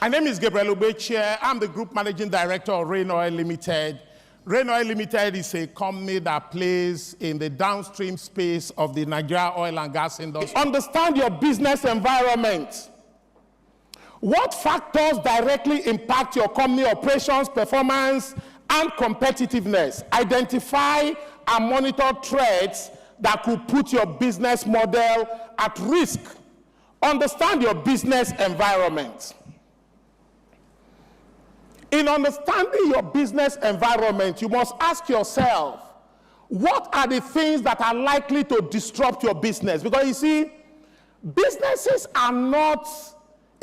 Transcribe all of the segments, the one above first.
My name is Gabriel Obeche. I'm the Group Managing Director of Rain Oil Limited. Rain Oil Limited is a company that plays in the downstream space of the Nigeria oil and gas industry. Understand your business environment. What factors directly impact your company operations, performance, and competitiveness? Identify and monitor threats that could put your business model at risk. Understand your business environment. In understanding your business environment, you must ask yourself, what are the things that are likely to disrupt your business? Because you see, businesses are not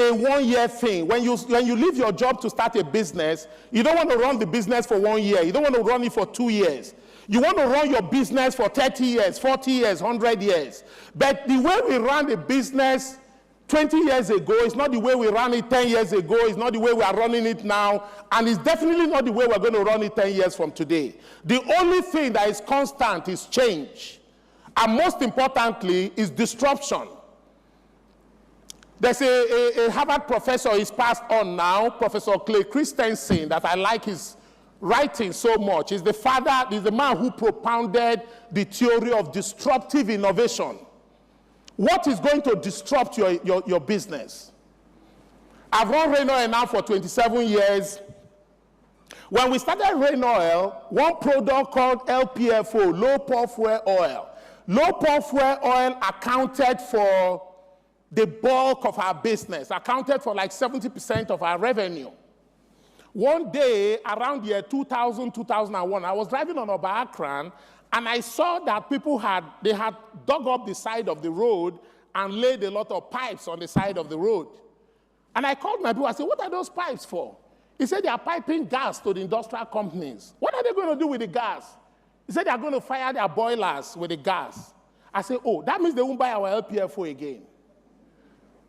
a one-year thing. When you leave your job to start a business, you don't want to run the business for 1 year. You don't want to run it for 2 years. You want to run your business for 30 years, 40 years, 100 years. But the way we run the business 20 years ago, it's not the way we ran it 10 years ago, it's not the way we are running it now, and it's definitely not the way we're going to run it 10 years from today. The only thing that is constant is change. And most importantly, is disruption. There's a Harvard professor, he's passed on now, Professor Clay Christensen, that I like his writing so much. He's the man who propounded the theory of disruptive innovation. What is going to disrupt your business? I've run Rain Oil now for 27 years. When we started Rain Oil, one product called LPFO, low pore fuel oil. Low pore fuel oil accounted for the bulk of our business, accounted for like 70% of our revenue. One day, around year 2000, 2001, I was driving on Oba-Akran, and I saw that people had dug up the side of the road and laid a lot of pipes on the side of the road. And I called my people, I said, what are those pipes for? He said, they are piping gas to the industrial companies. What are they going to do with the gas? He said, they are going to fire their boilers with the gas. I said, oh, that means they won't buy our LPFO again.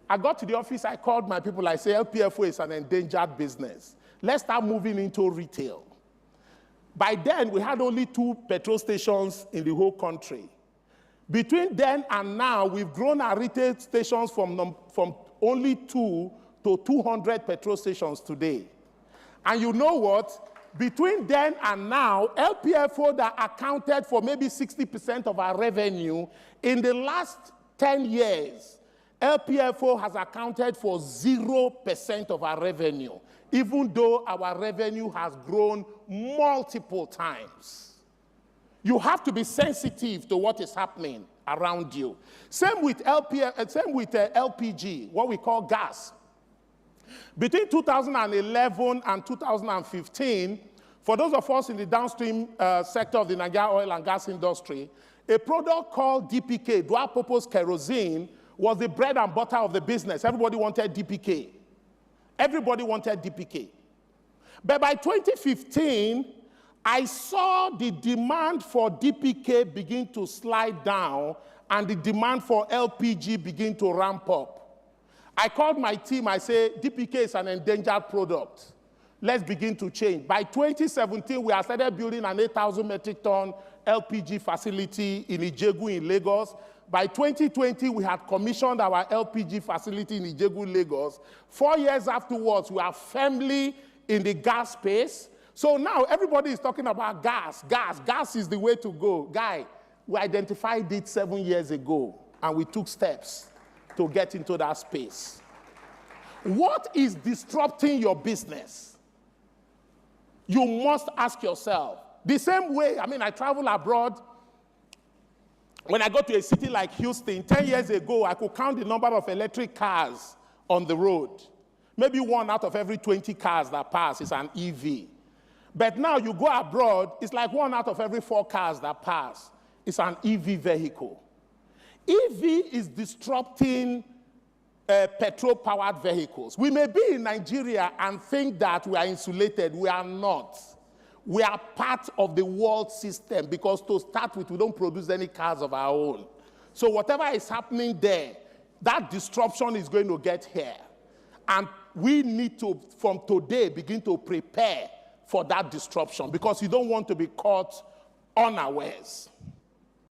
I got to the office, I called my people, I said, LPFO is an endangered business. Let's start moving into retail. By then, we had only 2 petrol stations in the whole country. Between then and now, we've grown our retail stations from only 2 to 200 petrol stations today. And you know what? Between then and now, LPFO that accounted for maybe 60% of our revenue, in the last 10 years, LPFO has accounted for 0% of our revenue, even though our revenue has grown multiple times. You have to be sensitive to what is happening around you. Same with LPG, what we call gas. Between 2011 and 2015, for those of us in the downstream sector of the Nigeria oil and gas industry, a product called DPK, dual purpose kerosene, was the bread and butter of the business. Everybody wanted DPK. Everybody wanted DPK. But by 2015, I saw the demand for DPK begin to slide down and the demand for LPG begin to ramp up. I called my team, I said, DPK is an endangered product. Let's begin to change. By 2017, we have started building an 8,000 metric ton LPG facility in Ijebu in Lagos. By 2020, we had commissioned our LPG facility in Ijebu, Lagos. 4 years afterwards, we are firmly in the gas space. So now everybody is talking about gas. Gas is the way to go. Guy, we identified it 7 years ago, and we took steps to get into that space. What is disrupting your business? You must ask yourself. The same way, I travel abroad. When I go to a city like Houston, 10 years ago, I could count the number of electric cars on the road. Maybe 1 out of every 20 cars that pass is an EV. But now you go abroad, it's like 1 out of every 4 cars that pass is an EV vehicle. EV is disrupting petrol-powered vehicles. We may be in Nigeria and think that we are insulated. We are not. We are part of the world system because to start with, we don't produce any cars of our own. So whatever is happening there, that disruption is going to get here. And we need to, from today, begin to prepare for that disruption because you don't want to be caught unawares.